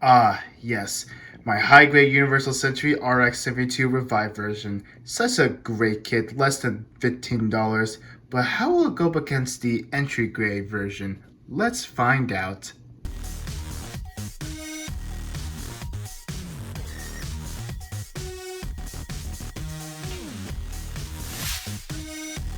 Ah, yes. My high-grade Universal Century RX-72 Revive version. Such a great kit, less than $15. But how will it go up against the entry-grade version? Let's find out.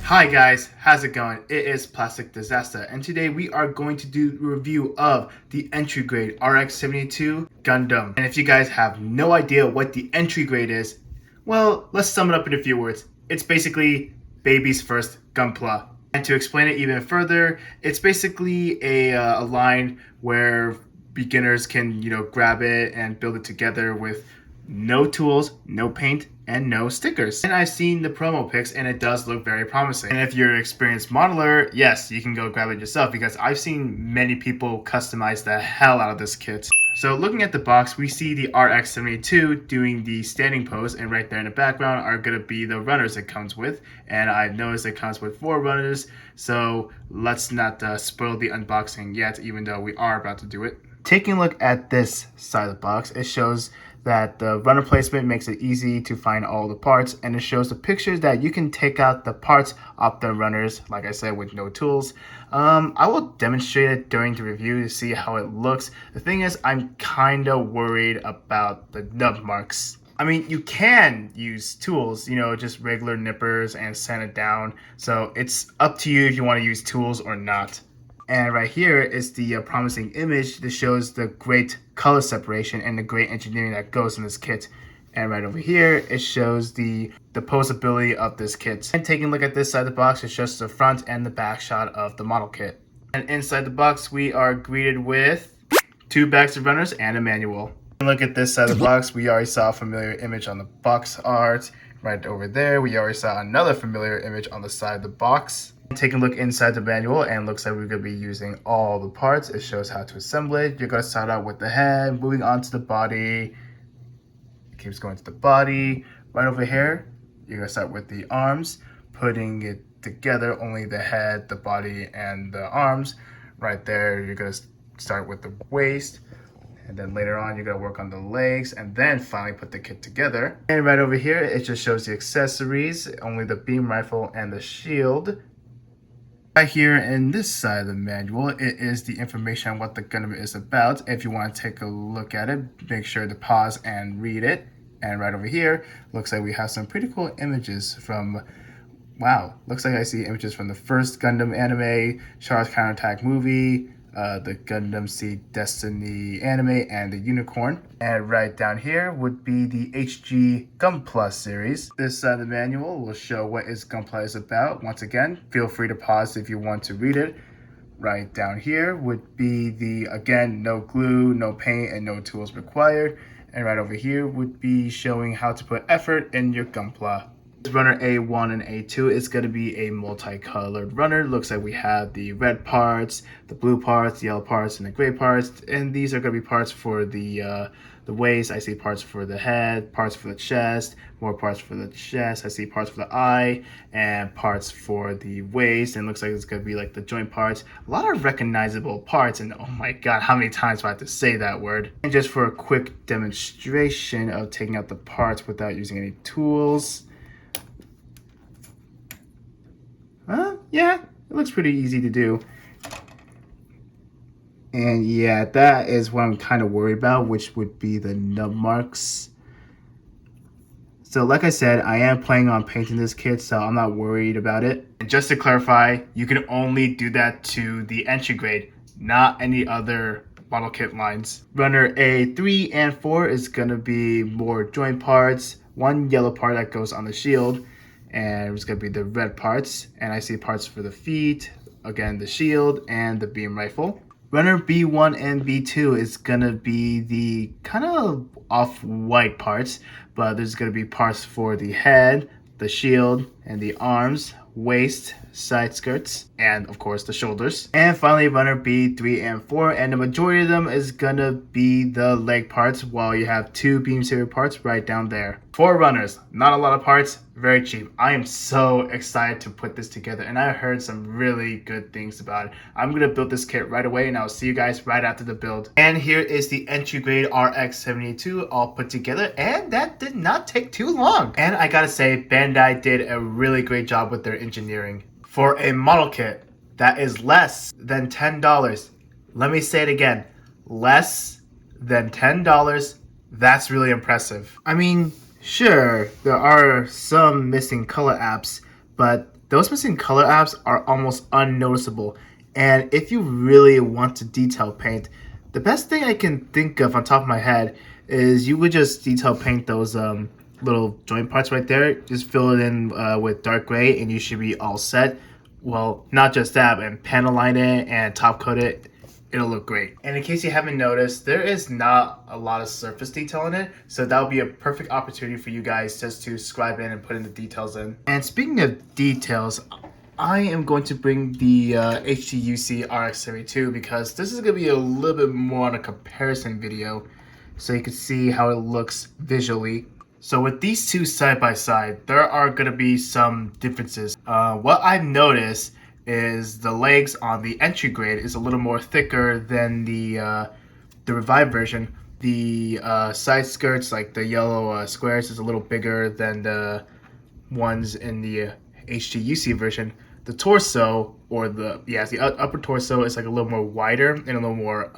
Hi guys, how's it going? It is Plastic Disasta, and today we are going to do a review of the entry grade RX-78-2 Gundam. And if you guys have no idea what the entry grade is, well, let's sum it up in a few words. It's basically baby's first Gunpla. And to explain it even further, it's basically a line where beginners can, grab it and build it together with no tools, no paint, and no stickers. And I've seen the promo pics and it does look very promising. And if you're an experienced modeler, yes, you can go grab it yourself because I've seen many people customize the hell out of this kit. So looking at the box, we see the RX-78 doing the standing pose, and right there in the background are going to be the runners it comes with. And I noticed it comes with 4 runners, so let's not spoil the unboxing yet, even though we are about to do it. Taking a look at this side of the box, it shows that the runner placement makes it easy to find all the parts, and it shows the pictures that you can take out the parts off the runners, like I said, with no tools. I will demonstrate it during the review to see how it looks. The thing is, I'm kind of worried about the nub marks. I mean, you can use tools, just regular nippers and sand it down, so it's up to you if you want to use tools or not. And right here is the promising image that shows the great color separation and the great engineering that goes in this kit. And right over here, it shows the posability of this kit. And taking a look at this side of the box, it shows the front and the back shot of the model kit. And inside the box, we are greeted with 2 bags of runners and a manual. And look at this side of the box, we already saw a familiar image on the box art. Right over there, we already saw another familiar image on the side of the box. Taking a look inside the manual, and looks like we're going to be using all the parts. It shows how to assemble it. You're going to start out with the head, moving on to the body. It keeps going to the body. Right over here, you're going to start with the arms, putting it together, only the head, the body, and the arms. Right there, you're going to start with the waist. And then later on, you're going to work on the legs and then finally put the kit together. And right over here, it just shows the accessories, only the beam rifle and the shield. Right here in this side of the manual, it is the information on what the Gundam is about. If you want to take a look at it, make sure to pause and read it. And right over here, looks like we have some pretty cool images from, wow, looks like I see images from the first Gundam anime, Char's Counterattack movie, the Gundam Seed Destiny anime, and the Unicorn. And right down here would be the HG Gunpla series. This side of the manual will show what Gunpla is about. Once again, feel free to pause if you want to read it. Right down here would be the, again, no glue, no paint, and no tools required. And right over here would be showing how to put effort in your Gunpla. Runner A1 and A2 is going to be a multicolored runner. Looks like we have the red parts, the blue parts, the yellow parts, and the gray parts. And these are going to be parts for the waist. I see parts for the head, parts for the chest, more parts for the chest. I see parts for the eye, and parts for the waist. And it looks like it's going to be like the joint parts. A lot of recognizable parts. And oh my god, how many times do I have to say that word? And just for a quick demonstration of taking out the parts without using any tools. Yeah, it looks pretty easy to do. And yeah, that is what I'm kind of worried about, which would be the nub marks. So like I said, I am planning on painting this kit, so I'm not worried about it. And just to clarify, you can only do that to the entry grade, not any other model kit lines. Runner A3 and 4 is going to be more joint parts, 1 yellow part that goes on the shield, and it's going to be the red parts, and I see parts for the feet, again the shield, and the beam rifle. Runner B1 and B2 is going to be the kind of off-white parts, but there's going to be parts for the head, the shield, and the arms, waist, side skirts, and of course the shoulders. And finally runner B3 and 4, and the majority of them is gonna be the leg parts, while you have 2 beam saber parts right down there. 4 runners, not a lot of parts, very cheap. I am so excited to put this together, and I heard some really good things about it. I'm gonna build this kit right away, and I'll see you guys right after the build. And here is the entry grade RX-78-2 all put together, and that did not take too long. And I gotta say, Bandai did a really great job with their engineering. For a model kit that is less than $10, let me say it again, less than $10, that's really impressive. I mean, sure, there are some missing color apps, but those missing color apps are almost unnoticeable. And if you really want to detail paint, the best thing I can think of on top of my head is you would just detail paint those little joint parts right there. Just fill it in with dark gray and you should be all set. Well, not just that, and panel line it and top coat it. It'll look great. And in case you haven't noticed, there is not a lot of surface detail in it, so that'll be a perfect opportunity for you guys just to scribe in and put in the details in. And speaking of details, I am going to bring the HTUC RX-72 because this is going to be a little bit more on a comparison video, so you can see how it looks visually. So with these two side by side, there are going to be some differences. What I've noticed is the legs on the entry grade is a little more thicker than the Revive version. The side skirts, like the yellow squares, is a little bigger than the ones in the HTUC version. The torso, or the upper torso is like a little more wider and a little more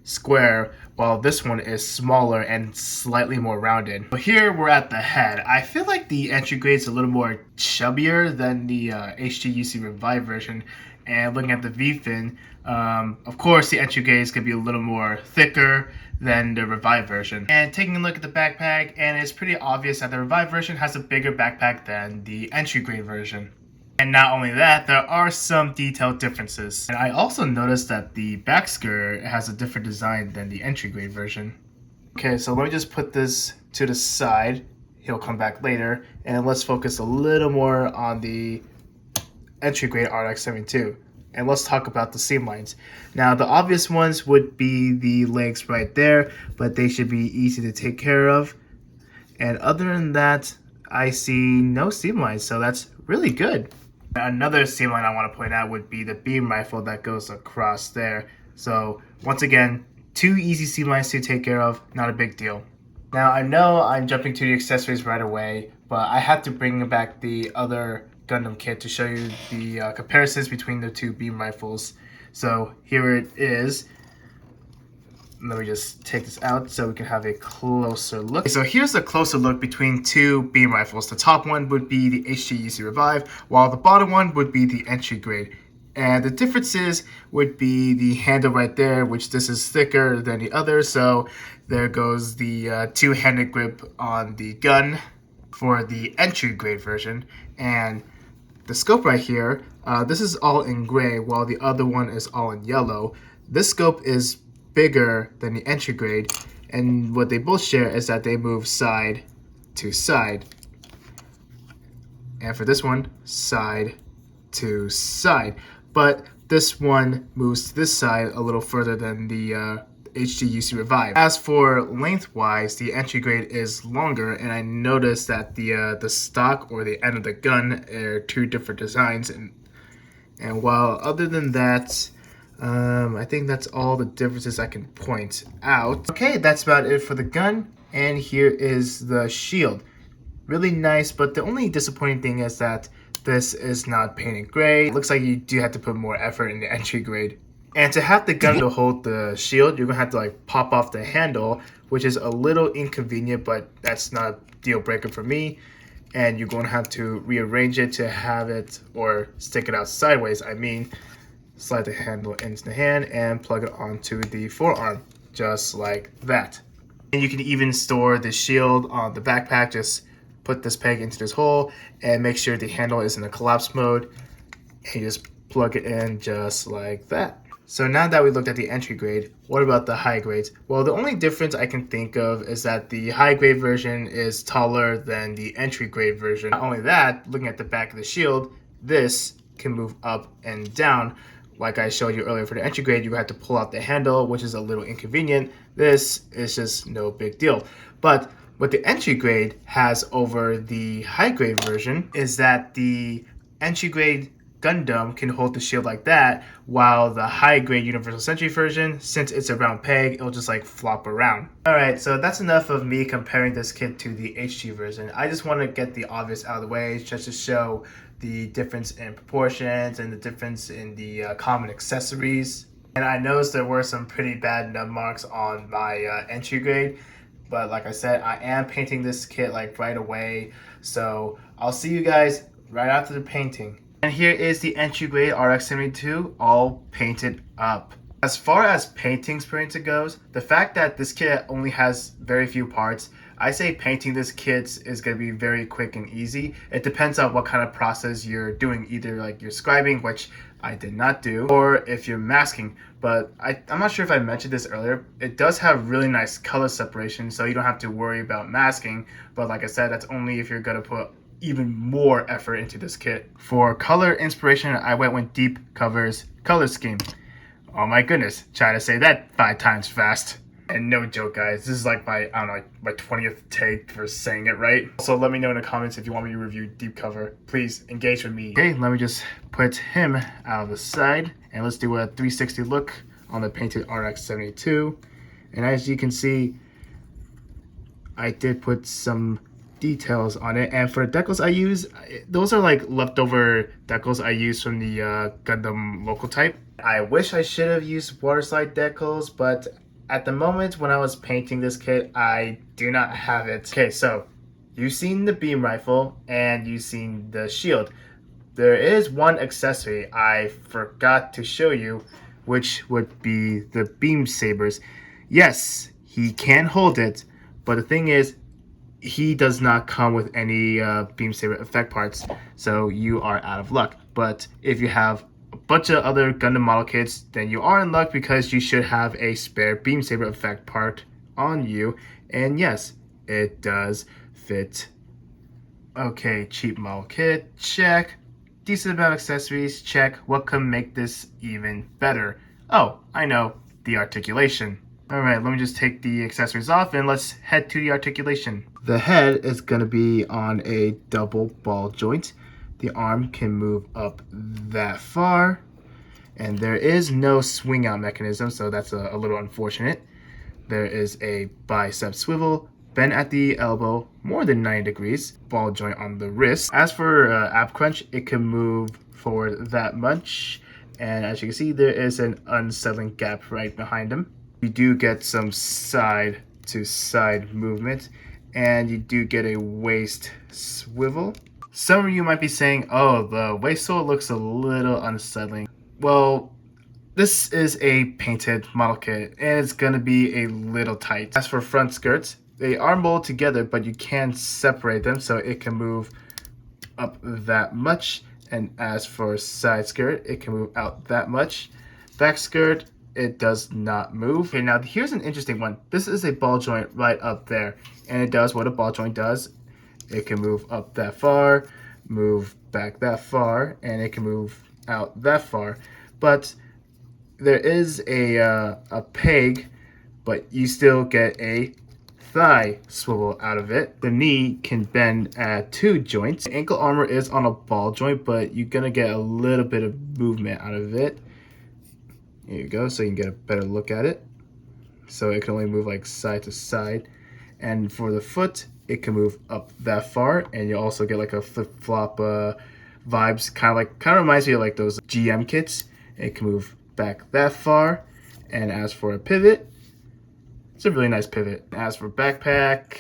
square, while this one is smaller and slightly more rounded. But here we're at the head. I feel like the entry grade is a little more chubbier than the HTUC Revive version. And looking at the V-fin, of course the entry grade is going to be a little more thicker than the Revive version. And taking a look at the backpack, and it's pretty obvious that the Revive version has a bigger backpack than the entry grade version. And not only that, there are some detailed differences. And I also noticed that the back skirt has a different design than the entry grade version. Okay, so let me just put this to the side. He'll come back later. And let's focus a little more on the entry grade RX-72. And let's talk about the seam lines. Now, the obvious ones would be the legs right there, but they should be easy to take care of. And other than that, I see no seam lines, so that's really good. Another seam line I want to point out would be the beam rifle that goes across there. So once again, two easy seam lines to take care of, not a big deal. Now I know I'm jumping to the accessories right away, but I have to bring back the other Gundam kit to show you the comparisons between the two beam rifles. So here it is. Let me just take this out so we can have a closer look. So here's a closer look between two beam rifles. The top one would be the HTUC Revive, while the bottom one would be the entry grade. And the differences would be the handle right there, which this is thicker than the other. So there goes the two-handed grip on the gun for the entry grade version. And the scope right here, this is all in gray, while the other one is all in yellow. This scope is bigger than the entry grade, and what they both share is that they move side to side. And for this one, side to side. But this one moves to this side a little further than the HTUC Revive. As for lengthwise, the entry grade is longer, and I noticed that the stock or the end of the gun are two different designs. And while other than that, I think that's all the differences I can point out. Okay, that's about it for the gun. And here is the shield. Really nice, but the only disappointing thing is that this is not painted gray. It looks like you do have to put more effort in the entry grade. And to have the gun to hold the shield, you're gonna have to like pop off the handle, which is a little inconvenient, but that's not a deal breaker for me. And you're gonna have to rearrange it to have it, or stick it out sideways, I mean. Slide the handle into the hand and plug it onto the forearm, just like that. And you can even store the shield on the backpack. Just put this peg into this hole and make sure the handle is in a collapse mode, and you just plug it in just like that. So now that we looked at the entry grade, what about the high grades? Well, the only difference I can think of is that the high grade version is taller than the entry grade version. Not only that, looking at the back of the shield, this can move up and down. Like I showed you earlier for the entry grade, you have to pull out the handle, which is a little inconvenient. This is just no big deal. But What the entry grade has over the high grade version is that the entry grade Gundam can hold the shield like that, while the high grade Universal Century version, since it's a round peg, it'll just like flop around. Alright, so that's enough of me comparing this kit to the HG version. I just want to get the obvious out of the way, just to show the difference in proportions and the difference in the common accessories. And I noticed there were some pretty bad nub marks on my entry grade, but like I said, I am painting this kit like right away, so I'll see you guys right after the painting. And here is the entry grade RX-78-2 all painted up. As far as painting experience goes, the fact that this kit only has very few parts, I say painting this kit is going to be very quick and easy. It depends on what kind of process you're doing, either like you're scribing, which I did not do, or if you're masking. But I'm not sure if I mentioned this earlier, it does have really nice color separation, so you don't have to worry about masking. But like I said, that's only if you're going to put even more effort into this kit. For color inspiration, I went with Deep Cover's color scheme. Oh my goodness, try to say that 5 times fast. And no joke, guys, this is like my 20th take for saying it right. So let me know in the comments if you want me to review Deep Cover. Please engage with me. Okay, let me just put him out of the side, and let's do a 360 look on the painted RX-78-2. And as you can see, I did put some details on it, and for the decals I use, those are like leftover decals I use from the Gundam local type. I wish I should have used water slide decals, but at the moment when I was painting this kit, I do not have it. Okay, so you've seen the beam rifle and you've seen the shield. There is one accessory I forgot to show you, which would be the beam sabers. Yes, he can hold it, but the thing is, he does not come with any beam saber effect parts, so you are out of luck. But if you have a bunch of other Gundam model kits, then you are in luck, because you should have a spare beam saber effect part on you. And yes, it does fit. Okay, cheap model kit, check. Decent amount of accessories, check. What can make this even better? Oh, I know, the articulation. Alright, let me just take the accessories off and let's head to the articulation. The head is going to be on a double ball joint. The arm can move up that far. And there is no swing out mechanism, so that's a little unfortunate. There is a bicep swivel, bend at the elbow, more than 90 degrees, ball joint on the wrist. As for ab crunch, it can move forward that much. And as you can see, there is an unsettling gap right behind him. You do get some side to side movement, and you do get a waist swivel. Some of you might be saying, oh, the waist swivel looks a little unsettling. Well, this is a painted model kit, and it's going to be a little tight. As for front skirts, they are molded together, but you can separate them, so it can move up that much. And as for side skirt, it can move out that much. Back skirt, it does not move. Okay, now here's an interesting one. This is a ball joint right up there, and it does what a ball joint does. It can move up that far, move back that far, and it can move out that far. But there is a peg, but you still get a thigh swivel out of it. The knee can bend at 2 joints. The ankle armor is on a ball joint, but you're gonna get a little bit of movement out of it. There you go, so you can get a better look at it. So it can only move like side to side. And for the foot, it can move up that far, and you also get like a flip-flop vibes. Kind of reminds me of like those GM kits. It can move back that far. And as for a pivot, it's a really nice pivot. As for backpack,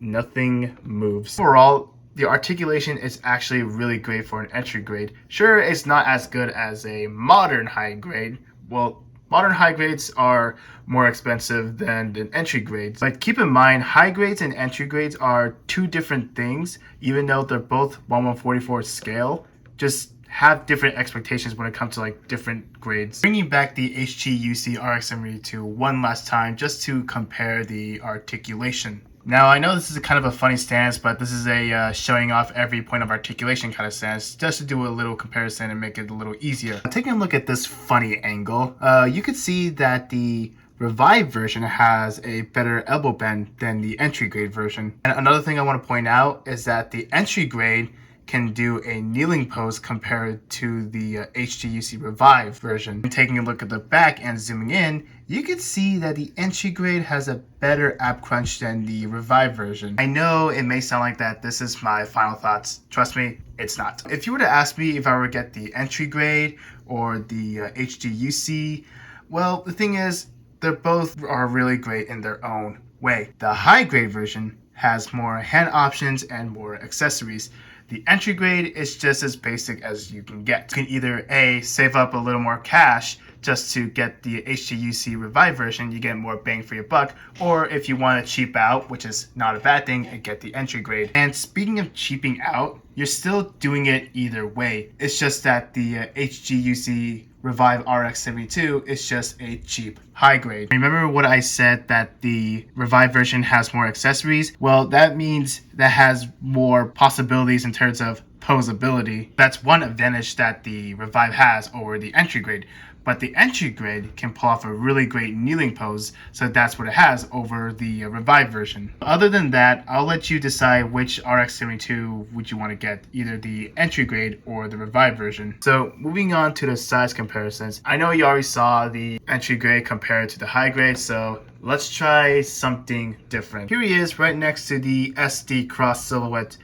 nothing moves. Overall, the articulation is actually really great for an entry grade. Sure, it's not as good as a modern high grade. Well, modern high grades are more expensive than an entry grades. But keep in mind, high grades and entry grades are 2 different things, even though they're both 1/144 scale. Just have different expectations when it comes to like different grades. Bringing back the HGUC RX-78-2 one last time just to compare the articulation. Now, I know this is kind of a funny stance, but this is a showing off every point of articulation kind of stance, just to do a little comparison and make it a little easier. Taking a look at this funny angle, you could see that the Revive version has a better elbow bend than the entry grade version. And another thing I want to point out is that the entry grade can do a kneeling pose compared to the HGUC Revive version. And taking a look at the back and zooming in, you can see that the entry grade has a better ab crunch than the Revive version. I know it may sound like that. This is my final thoughts. Trust me, it's not. If you were to ask me if I were to get the entry grade or the HGUC, well, the thing is, they both are really great in their own way. The high grade version has more hand options and more accessories. The entry grade is just as basic as you can get. You can either A, save up a little more cash just to get the HGUC Revive version, you get more bang for your buck, or if you want to cheap out, which is not a bad thing, and get the entry grade. And speaking of cheaping out, you're still doing it either way. It's just that the HGUC Revive RX-78-2 is just a cheap high grade. Remember what I said that the Revive version has more accessories? Well, that means that has more possibilities in terms of posability. That's one advantage that the Revive has over the entry grade. But the entry grade can pull off a really great kneeling pose, so that's what it has over the Revive version. Other than that, I'll let you decide which RX-72 would you want to get, either the entry grade or the Revive version. So moving on to the size comparisons, I know you already saw the entry grade compared to the high grade, so let's try something different. Here he is right next to the SD Cross Silhouette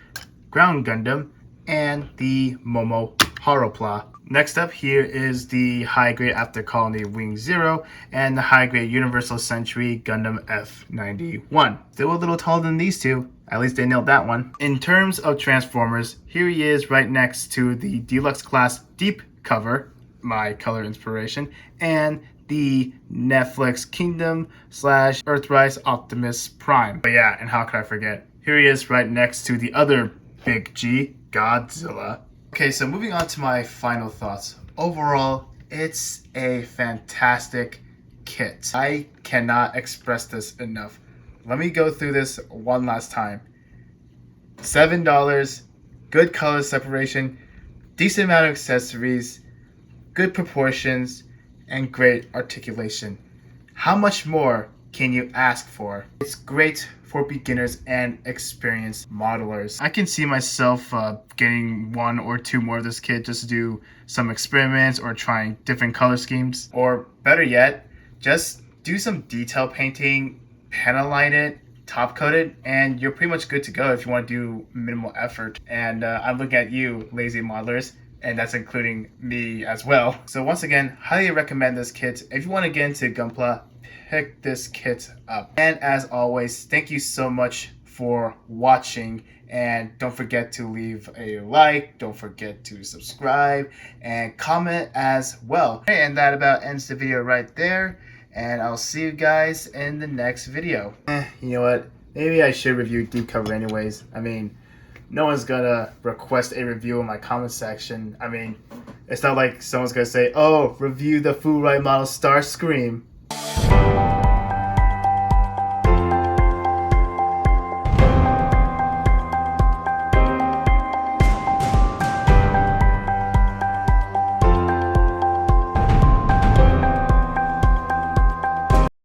Ground Gundam and the Momo Haropla. Next up here is the high grade After Colony Wing 0 and the high grade Universal Century Gundam F91. Still a little taller than these two. At least they nailed that one. In terms of Transformers, here he is right next to the Deluxe Class Deep cover, my color inspiration, and the Netflix Kingdom / Earthrise Optimus Prime. But yeah, and how could I forget? Here he is right next to the other big G, Godzilla. Okay, so moving on to my final thoughts. Overall, it's a fantastic kit. I cannot express this enough. Let me go through this one last time. $7, good color separation, decent amount of accessories, good proportions, and great articulation. How much more can you ask for? It's great for beginners and experienced modelers. I can see myself getting 1 or 2 more of this kit just to do some experiments or trying different color schemes. Or better yet, just do some detail painting, panel line it, top coat it, and you're pretty much good to go if you want to do minimal effort. And I'm looking at you, lazy modelers, and that's including me as well. So once again, highly recommend this kit. If you want to get into Gunpla, pick this kit up. And as always, thank you so much for watching, and don't forget to leave a like, don't forget to subscribe and comment as well. Okay, and that about ends the video right there, and I'll see you guys in the next video. You know what, maybe I should review Deep Cover anyways. I mean, no one's gonna request a review in my comment section. I mean, it's not like someone's gonna say, oh, review the Full Ride model Starscream.